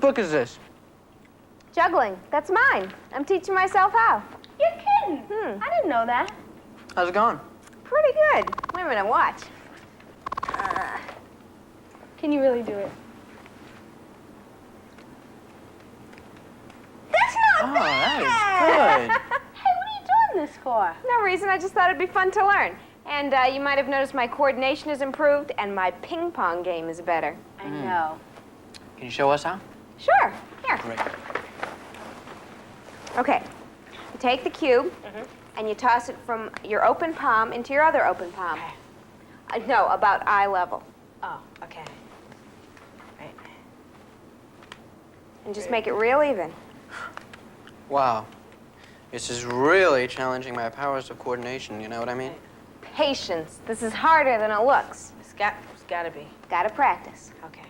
book is this? Juggling. That's mine. I'm teaching myself how. You're kidding. I didn't know that. How's it going? Pretty good. Wait a minute, watch. Can you really do it? That's not bad! That is good. Hey, what are you doing this for? No reason. I just thought it'd be fun to learn. And you might have noticed my coordination has improved and my ping pong game is better. I know. Can you show us how? Sure. Here. Great. Okay. You take the cube and you toss it from your open palm into your other open palm. Okay. No, about eye level. Oh, okay. Right. And just make it real even. Wow. This is really challenging my powers of coordination, you know what I mean? Patience. This is harder than it looks. It's gotta be. Gotta practice. Okay.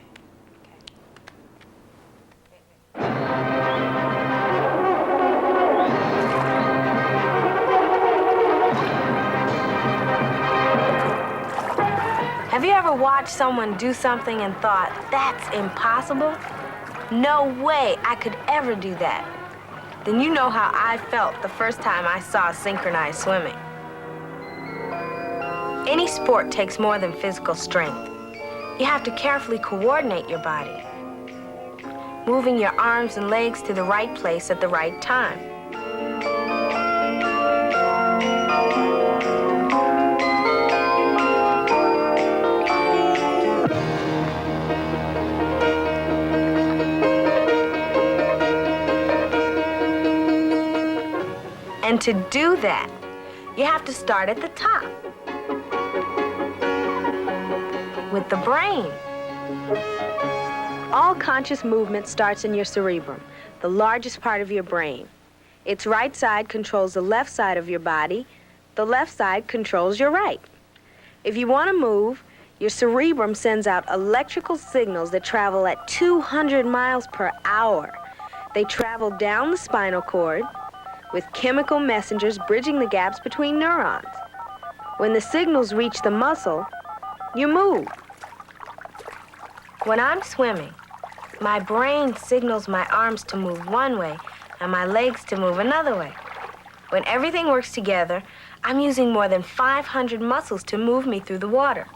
Have you ever watched someone do something and thought, that's impossible? No way I could ever do that. Then you know how I felt the first time I saw synchronized swimming. Any sport takes more than physical strength. You have to carefully coordinate your body, moving your arms and legs to the right place at the right time. And to do that, you have to start at the top, with the brain. All conscious movement starts in your cerebrum, the largest part of your brain. Its right side controls the left side of your body. The left side controls your right. If you want to move, your cerebrum sends out electrical signals that travel at 200 miles per hour. They travel down the spinal cord, with chemical messengers bridging the gaps between neurons. When the signals reach the muscle, you move. When I'm swimming, my brain signals my arms to move one way and my legs to move another way. When everything works together, I'm using more than 500 muscles to move me through the water.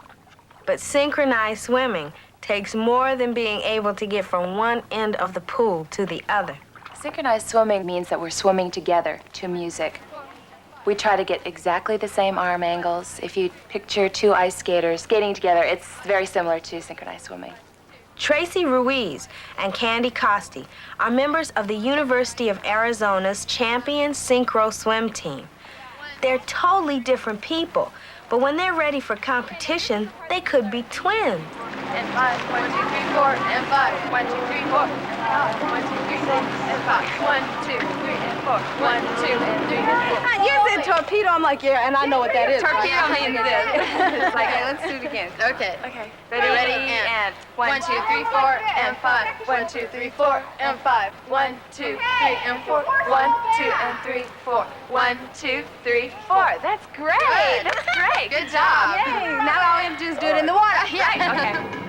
But synchronized swimming takes more than being able to get from one end of the pool to the other. Synchronized swimming means that we're swimming together to music. We try to get exactly the same arm angles. If you picture two ice skaters skating together, it's very similar to synchronized swimming. Tracy Ruiz and Candy Costi are members of the University of Arizona's champion synchro swim team. They're totally different people, but when they're ready for competition, they could be twins. And 5, 1, 2, 3, 4, and 5, 1, 2, 3, 4, and 5, 1, 2, 3, 4, and 5, 1, 2, 3, and 4, 1, 2, and 3, and 4. You said torpedo, I'm like, yeah, and I know what that is. Torpedo means this. It's like, hey, let's do it again. Okay. Okay. Ready, and 1, 2, 3, 4, and 5, 1, 2, 3, 4, and 5, 1, 2, 3, and 4, 1, 2, and 3, 4, 1, 2, 3, 4. That's great. Good. That's great. Good job. Yay, now all we have to do is do it in the water. Yeah. Okay.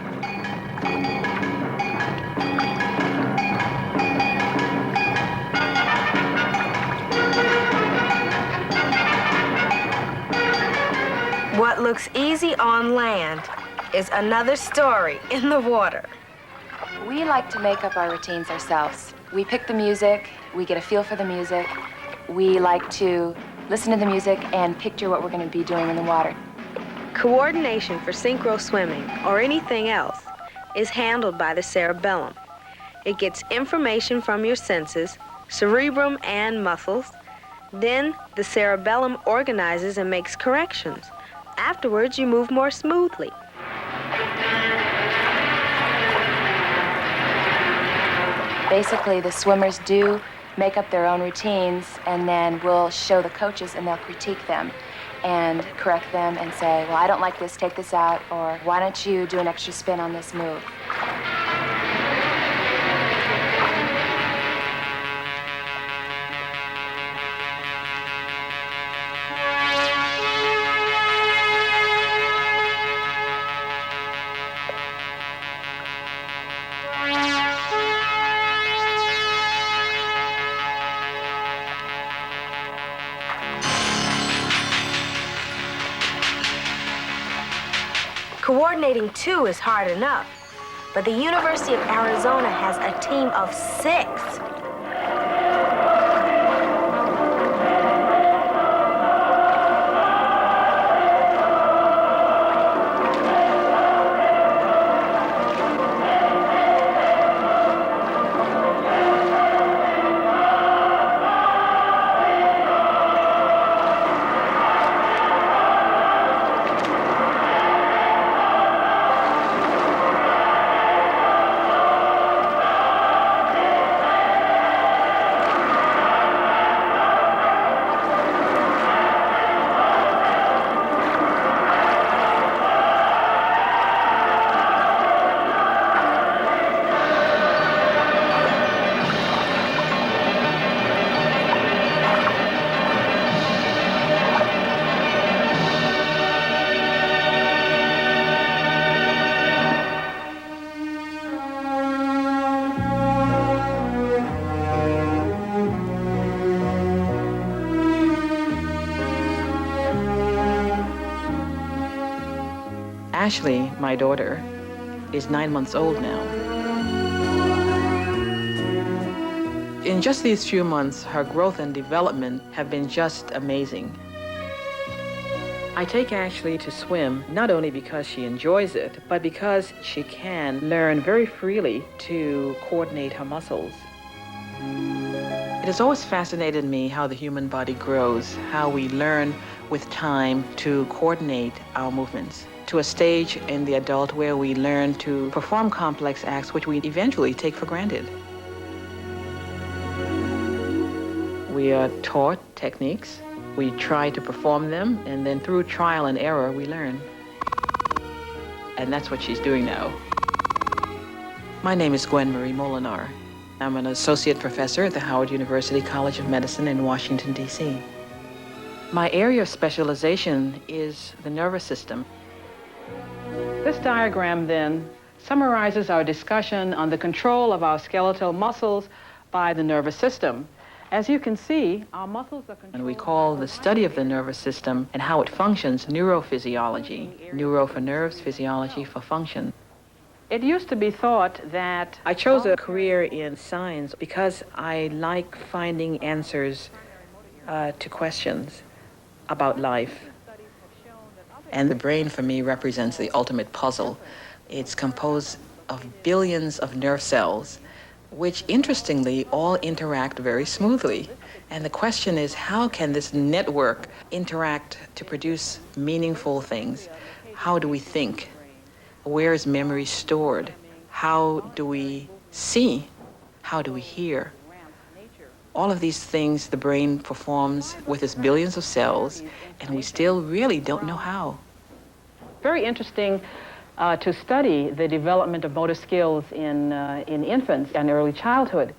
What looks easy on land is another story in the water. We like to make up our routines ourselves. We pick the music, we get a feel for the music. We like to listen to the music and picture what we're going to be doing in the water. Coordination for synchro swimming, or anything else, is handled by the cerebellum. It gets information from your senses, cerebrum and muscles. Then the cerebellum organizes and makes corrections. Afterwards, you move more smoothly. Basically, the swimmers do make up their own routines, and then we'll show the coaches and they'll critique them and correct them and say, well, I don't like this, take this out, or why don't you do an extra spin on this move? Coordinating 2 is hard enough, but the University of Arizona has a team of 6. Ashley, my daughter, is 9 months old now. In just these few months, her growth and development have been just amazing. I take Ashley to swim not only because she enjoys it, but because she can learn very freely to coordinate her muscles. It has always fascinated me how the human body grows, how we learn with time to coordinate our movements to a stage in the adult where we learn to perform complex acts which we eventually take for granted. We are taught techniques, we try to perform them, and then through trial and error we learn. And that's what she's doing now. My name is Gwen Marie Molinar. I'm an associate professor at the Howard University College of Medicine in Washington, D.C. My area of specialization is the nervous system. This diagram then summarizes our discussion on the control of our skeletal muscles by the nervous system. As you can see, our muscles are controlled. And we call the study of the nervous system and how it functions neurophysiology. Neuro for nerves, physiology for function. It used to be thought that I chose a career in science because I like finding answers to questions about life. And the brain for me represents the ultimate puzzle. It's composed of billions of nerve cells, which interestingly all interact very smoothly. And the question is, how can this network interact to produce meaningful things? How do we think? Where is memory stored? How do we see? How do we hear? All of these things the brain performs with its billions of cells, and we still really don't know how. Very interesting to study the development of motor skills in infants and early childhood.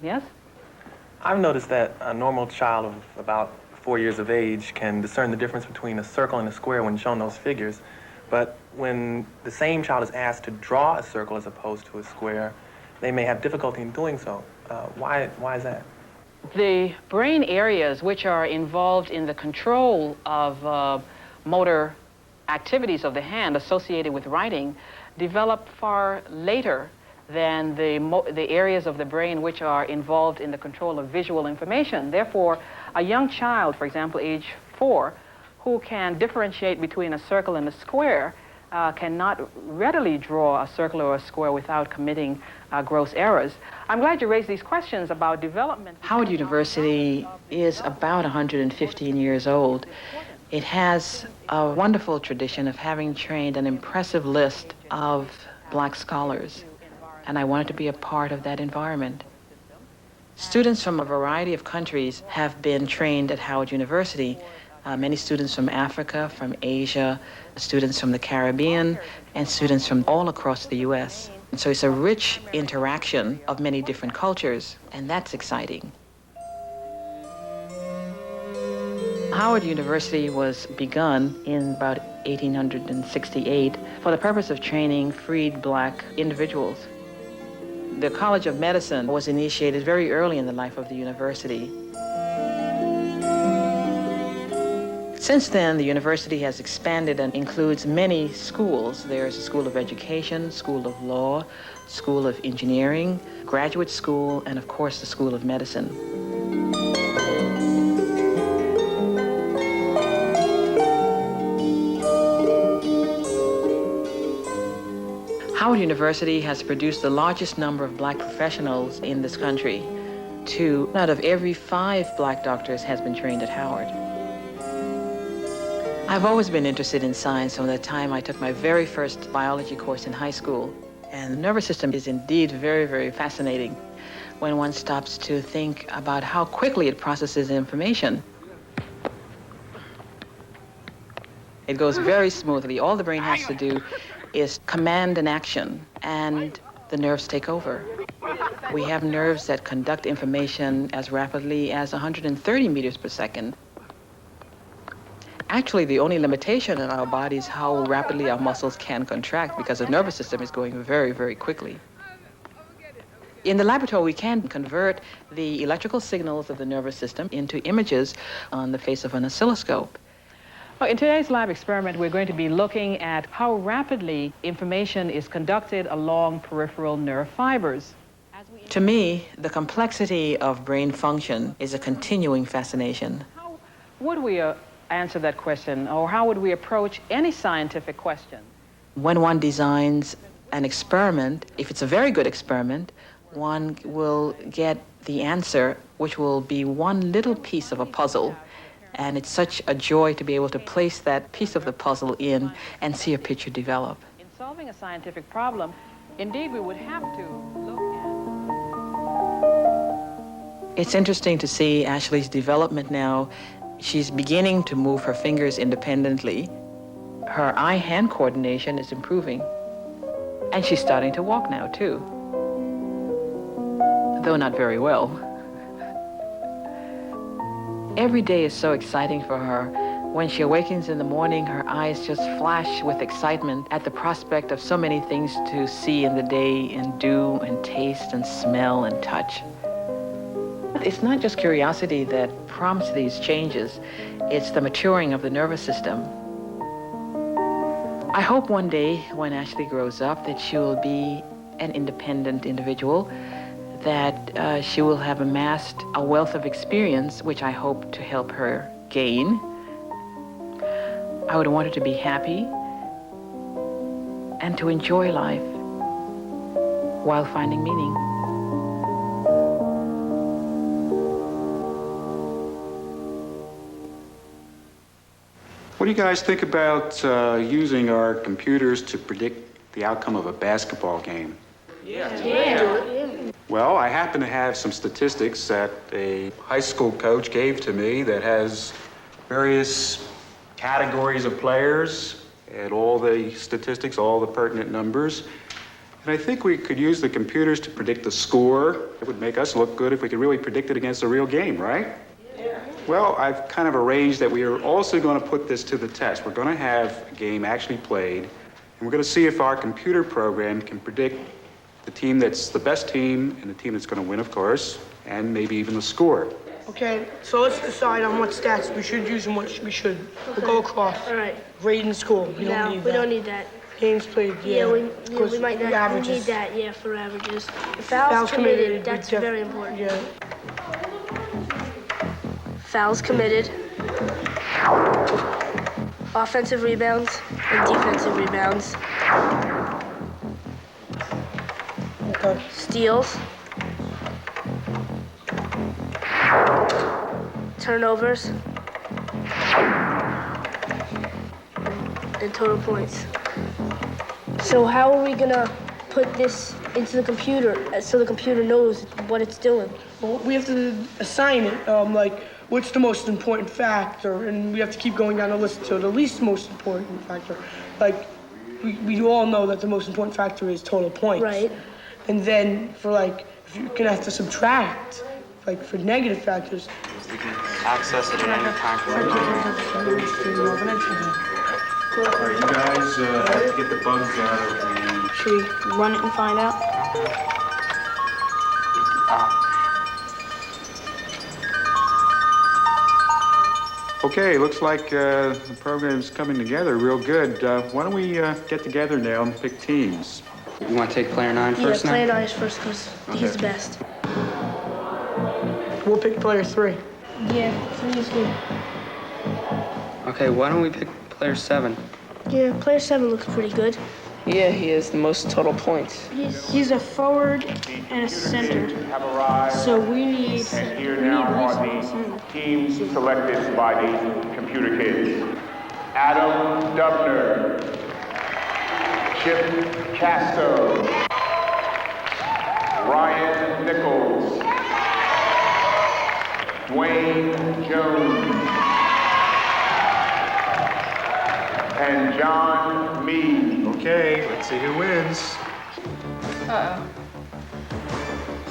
Yes? I've noticed that a normal child of about 4 years of age can discern the difference between a circle and a square when shown those figures. But when the same child is asked to draw a circle as opposed to a square, they may have difficulty in doing so. Why is that? The brain areas which are involved in the control of motor activities of the hand associated with writing develop far later than the areas of the brain which are involved in the control of visual information. Therefore, a young child, for example, age 4, who can differentiate between a circle and a square cannot readily draw a circle or a square without committing gross errors. I'm glad you raised these questions about development. Howard University is about 115 years old. It has a wonderful tradition of having trained an impressive list of black scholars, and I wanted to be a part of that environment. Students from a variety of countries have been trained at Howard University. Many students from Africa, from Asia, students from the Caribbean, and students from all across the U.S. And so it's a rich interaction of many different cultures, and that's exciting. Howard University was begun in about 1868 for the purpose of training freed black individuals. The College of Medicine was initiated very early in the life of the university. Since then, the university has expanded and includes many schools. There's a School of Education, School of Law, School of Engineering, Graduate School, and of course the School of Medicine. Howard University has produced the largest number of black professionals in this country. 2 out of every 5 black doctors has been trained at Howard. I've always been interested in science from the time I took my very first biology course in high school. And the nervous system is indeed very, very fascinating when one stops to think about how quickly it processes information. It goes very smoothly. All the brain has to do is command an action, and the nerves take over. We have nerves that conduct information as rapidly as 130 meters per second. Actually, the only limitation in our body is how rapidly our muscles can contract, because the nervous system is going very, very quickly. In the laboratory, we can convert the electrical signals of the nervous system into images on the face of an oscilloscope. Well, in today's lab experiment, we're going to be looking at how rapidly information is conducted along peripheral nerve fibers. To me, the complexity of brain function is a continuing fascination. How would we answer that question, or how would we approach any scientific question? When one designs an experiment, if it's a very good experiment, one will get the answer, which will be one little piece of a puzzle. And it's such a joy to be able to place that piece of the puzzle in and see a picture develop. In solving a scientific problem, indeed, we would have to look at... It's interesting to see Ashley's development now. She's beginning to move her fingers independently. Her eye-hand coordination is improving. And she's starting to walk now, too. Though not very well. Every day is so exciting for her. When she awakens in the morning, her eyes just flash with excitement at the prospect of so many things to see in the day and do and taste and smell and touch. It's not just curiosity that prompts these changes, it's the maturing of the nervous system. I hope one day when Ashley grows up that she will be an independent individual, that she will have amassed a wealth of experience, which I hope to help her gain. I would want her to be happy and to enjoy life while finding meaning. What do you guys think about using our computers to predict the outcome of a basketball game? Well, I happen to have some statistics that a high school coach gave to me that has various categories of players and all the statistics, all the pertinent numbers. And I think we could use the computers to predict the score. It would make us look good if we could really predict it against a real game, right? Yeah. Well, I've kind of arranged that we are also going to put this to the test. We're going to have a game actually played, and we're going to see if our computer program can predict the team that's the best team and the team that's going to win, of course, and maybe even the score. Okay, so let's decide on what stats we should use and what we shouldn't. Okay. We'll go across. All right. Grade in school. We don't need that. Games played, yeah. We might not need that, yeah, for averages. Fouls committed, that's very important. Yeah. Fouls committed. Offensive rebounds and defensive rebounds. Okay. Steals. Turnovers. And total points. So how are we gonna put this into the computer so the computer knows what it's doing? Well, we have to assign it, like, what's the most important factor, and we have to keep going down the list to the least most important factor. Like, we all know that the most important factor is total points. Right. And then for, like, if you're gonna have to subtract, like, for negative factors. You can access it at any time. All right, you guys have to get the bugs out of the... Should we run it and find out? Okay, looks like the program's coming together real good. Why don't we get together now and pick teams? You want to take player 9 first Yeah, now? player 9 is first because he's the best. We'll pick player 3. Yeah, 3 is good. Okay, why don't we pick player 7? Yeah, player 7 looks pretty good. Yeah, he has the most total points. He's a forward and a center. So we need And here now are the teams selected by the computer kids. Adam Dubner, Chip Casto, Ryan Nichols, Dwayne Jones, and John Meade. Okay, let's see who wins. Uh-oh.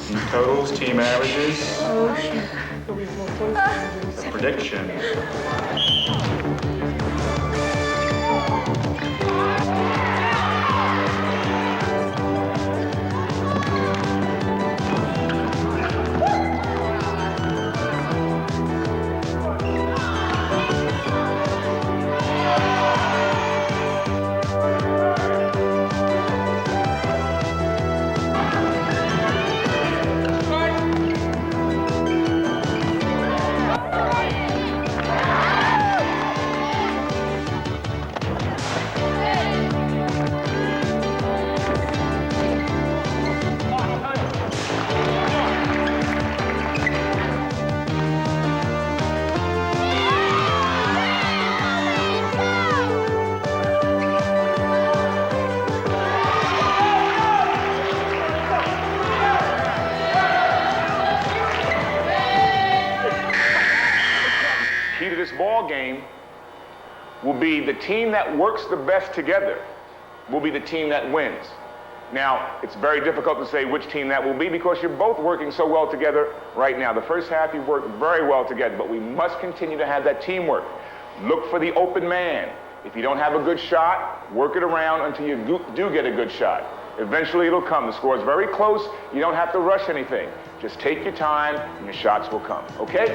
Team totals, team averages, Oh, shit. the prediction. Key to this ball game will be the team that works the best together will be the team that wins. Now, it's very difficult to say which team that will be because you're both working so well together right now. The first half you worked very well together, but we must continue to have that teamwork. Look for the open man. If you don't have a good shot, work it around until you do get a good shot. Eventually it'll come. The score is very close. You don't have to rush anything. Just take your time and your shots will come, okay?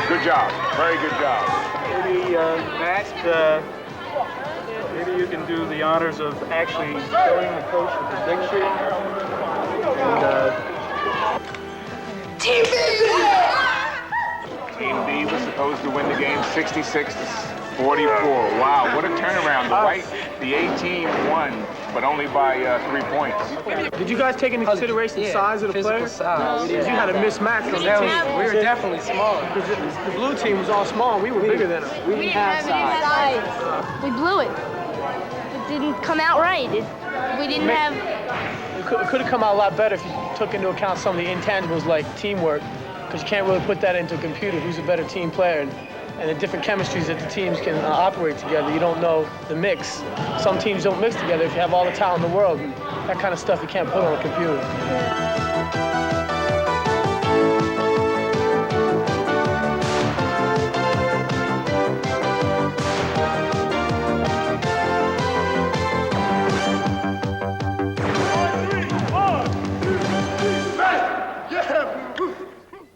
Good job, very good job. Maybe, Max, maybe you can do the honors of actually showing the coach the prediction. And, Team B! Team B was supposed to win the game 66-44. Wow, what a turnaround. The A team won, but only by 3 points. Did you guys take into consideration the size of the players? Size. You had a mismatch on the team. We were definitely smaller. Because the blue team was all small, and we were bigger than them. We didn't have size. We blew it. It didn't come out right. We didn't have... It could have come out a lot better if you took into account some of the intangibles like teamwork, because you can't really put that into a computer, who's a better team player, and the different chemistries that the teams can operate together. You don't know the mix. Some teams don't mix together if you have all the talent in the world. And that kind of stuff you can't put on a computer.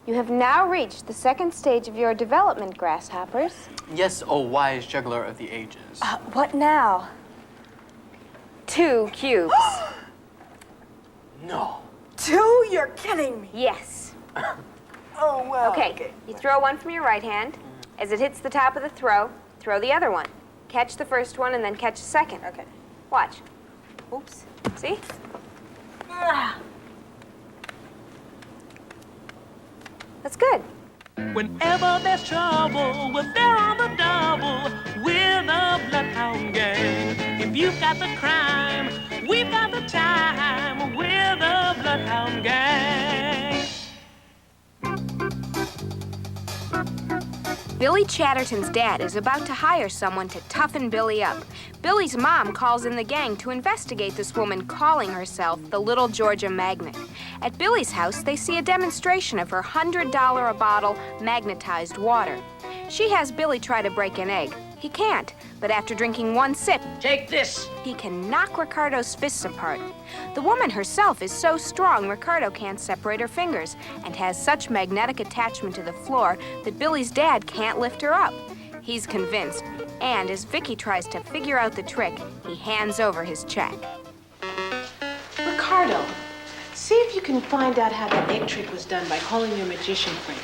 You have now reached the second stage of your development, grasshoppers. Yes, O wise juggler of the ages. What now? 2 cubes. No. 2? You're kidding me. Yes. Oh, well. Okay, you throw one from your right hand. As it hits the top of the throw the other one. Catch the first one and then catch the second. Okay. Watch. Oops. See? That's good. Whenever there's trouble, we're there on the double. We're the Bloodhound Gang. If you've got the crime, we've got the time. We're the Bloodhound Gang. Billy Chatterton's dad is about to hire someone to toughen Billy up. Billy's mom calls in the gang to investigate this woman calling herself the Little Georgia Magnet. At Billy's house, they see a demonstration of her $100 a bottle magnetized water. She has Billy try to break an egg. He can't, but after drinking one sip, Take this. he can knock Ricardo's fists apart. The woman herself is so strong Ricardo can't separate her fingers and has such magnetic attachment to the floor that Billy's dad can't lift her up. He's convinced, and as Vicky tries to figure out the trick, he hands over his check. Ricardo, see if you can find out how the egg trick was done by calling your magician friend.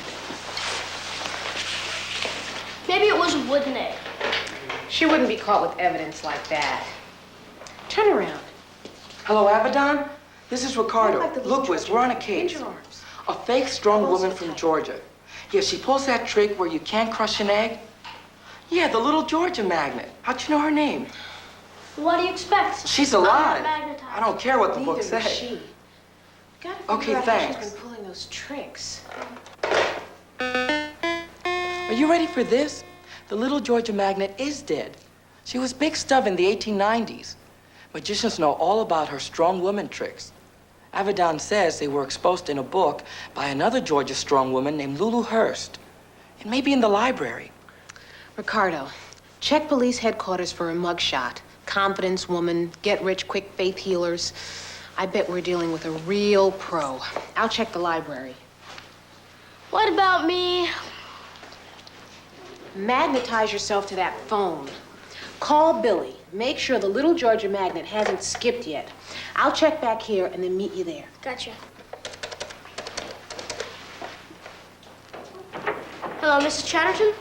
Maybe it was a wooden egg. She wouldn't be caught with evidence like that. Turn around. Hello, Abaddon? This is Ricardo. Like the little Look, we're on a Bend case. your arms. A fake strong Close woman it from tight. Georgia. Yeah, she pulls that trick where you can't crush an egg. Yeah, the Little Georgia Magnet. How'd you know her name? What do you expect? She's I'm alive. not magnetized. I don't care what the book Neither is says. she. Gotta figure Okay, out how she's thanks. been pulling those tricks. Are you ready for this? The Little Georgia Magnet is dead. She was big stuff in the 1890s. Magicians know all about her strong woman tricks. Abaddon says they were exposed in a book by another Georgia strong woman named Lulu Hurst. It may be in the library. Ricardo, check police headquarters for a mugshot. Confidence woman, get-rich-quick faith healers. I bet we're dealing with a real pro. I'll check the library. What about me? Magnetize yourself to that phone. Call Billy. Make sure the Little Georgia Magnet hasn't skipped yet. I'll check back here and then meet you there. Gotcha. Hello, Mrs. Chatterton?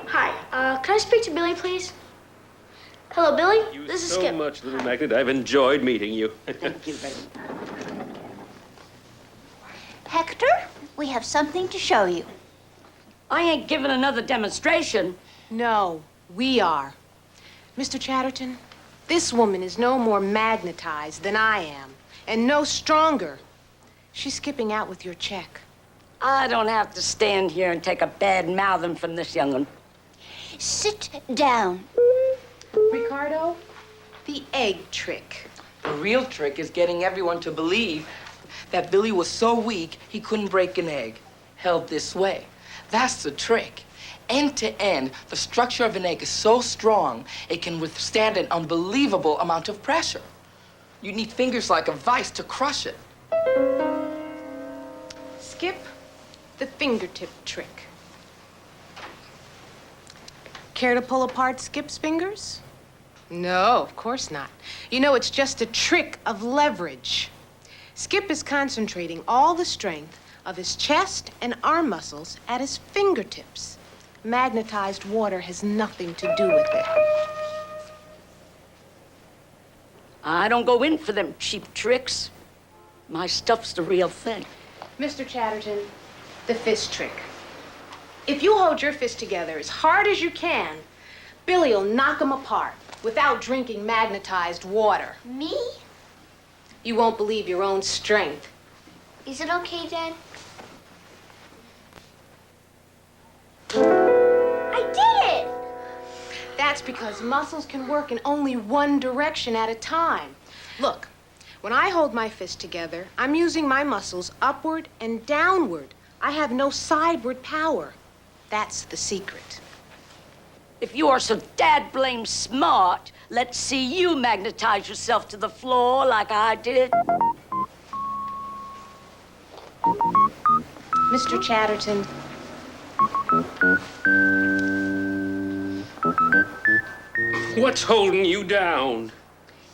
Hi. Can I speak to Billy, please? Hello, Billy. This is so Skip. much, Little Magnet. I've enjoyed meeting you. Thank you very much. Hector, we have something to show you. I ain't giving another demonstration. No, we are. Mr. Chatterton, this woman is no more magnetized than I am, and no stronger. She's skipping out with your check. I don't have to stand here and take a bad mouthing from this young'un. Sit down. Ricardo, the egg trick. The real trick is getting everyone to believe that Billy was so weak he couldn't break an egg, held this way. That's the trick. End to end, the structure of an egg is so strong, it can withstand an unbelievable amount of pressure. You need fingers like a vice to crush it. Skip, the fingertip trick. Care to pull apart Skip's fingers? No, of course not. You know, it's just a trick of leverage. Skip is concentrating all the strength of his chest and arm muscles at his fingertips. Magnetized water has nothing to do with it. I don't go in for them cheap tricks. My stuff's the real thing. Mr. Chatterton, the fist trick. If you hold your fist together as hard as you can, Billy'll knock them apart without drinking magnetized water. Me? You won't believe your own strength. Is it okay, Dad? I did it! That's because muscles can work in only one direction at a time. Look, when I hold my fist together, I'm using my muscles upward and downward. I have no sideward power. That's the secret. If you are so dad-blame smart, let's see you magnetize yourself to the floor like I did. Mr. Chatterton. What's holding you down?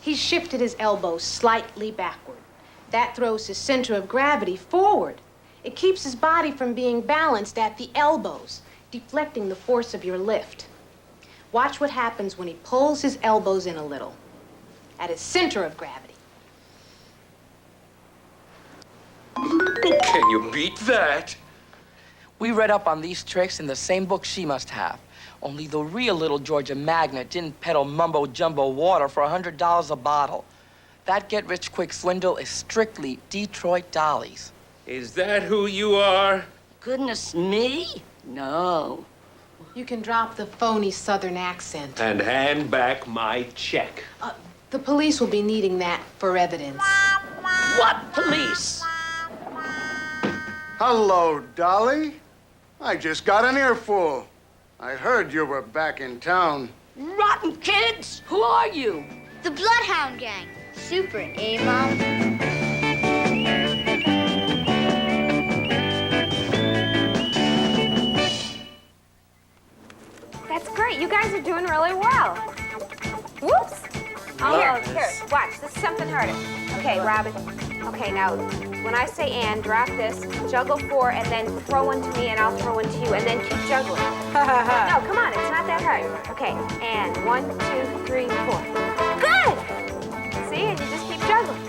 He's shifted his elbows slightly backward. That throws his center of gravity forward. It keeps his body from being balanced at the elbows, deflecting the force of your lift. Watch what happens when he pulls his elbows in a little. At his center of gravity. Can you beat that? We read up on these tricks in the same book she must have. Only the real little Georgia Magnet didn't peddle mumbo-jumbo water for $100 a bottle. That get-rich-quick swindle is strictly Detroit Dollies. Is that who you are? Goodness me? No. You can drop the phony Southern accent. And hand back my check. The police will be needing that for evidence. What police? Hello, Dolly. I just got an earful. I heard you were back in town. Rotten kids! Who are you? The Bloodhound Gang. Super, eh, Mom? That's great. You guys are doing really well. Whoops. Oh, here. Watch. This is something harder. Okay, Robin. Okay, now, when I say and, drop this, juggle 4, and then throw one to me, and I'll throw one to you, and then keep juggling. No, come on. It's not that hard. Okay, and 1, 2, 3, 4. Good! See? And you just keep juggling.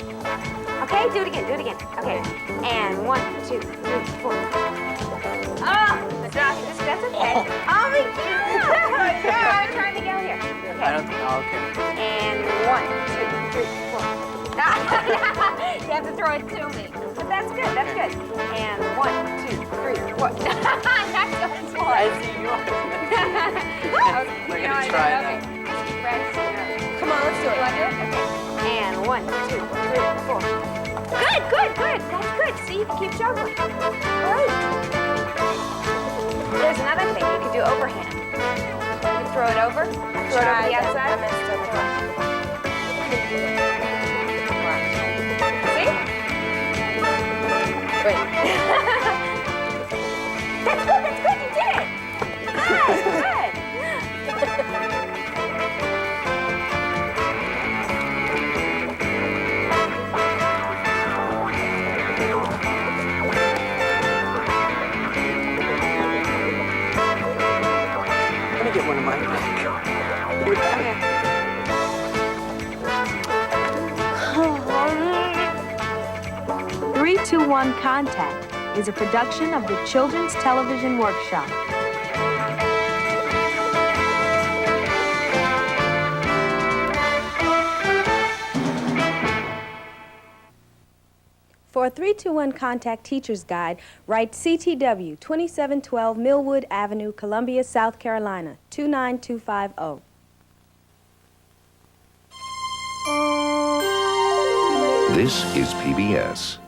Okay, do it again. Okay, and 1, 2, 3, 4. Oh, that's okay. Oh, my God! I'm trying to go here. Okay. I don't think, okay. And 1, 2, 3, 4. You have to throw it to me. But that's good, that's good. And 1, 2, 3, 4. That's so small. I see yours. We're going to try it now. Just keep practicing. Come on, let's do it. You want to do it? Okay. And 1, 2, 3, 4. Good. That's good. See, you can keep juggling. Great. There's another thing. You can do overhand. You throw it over. Throw it over the outside. See? Great. That's good. You did it. Good. Let me get one of mine back. Okay. 3, 2, 1 Contact is a production of the Children's Television Workshop. For a 3-2-1 Contact Teacher's Guide, write CTW 2712 Millwood Avenue, Columbia, South Carolina, 29250. This is PBS.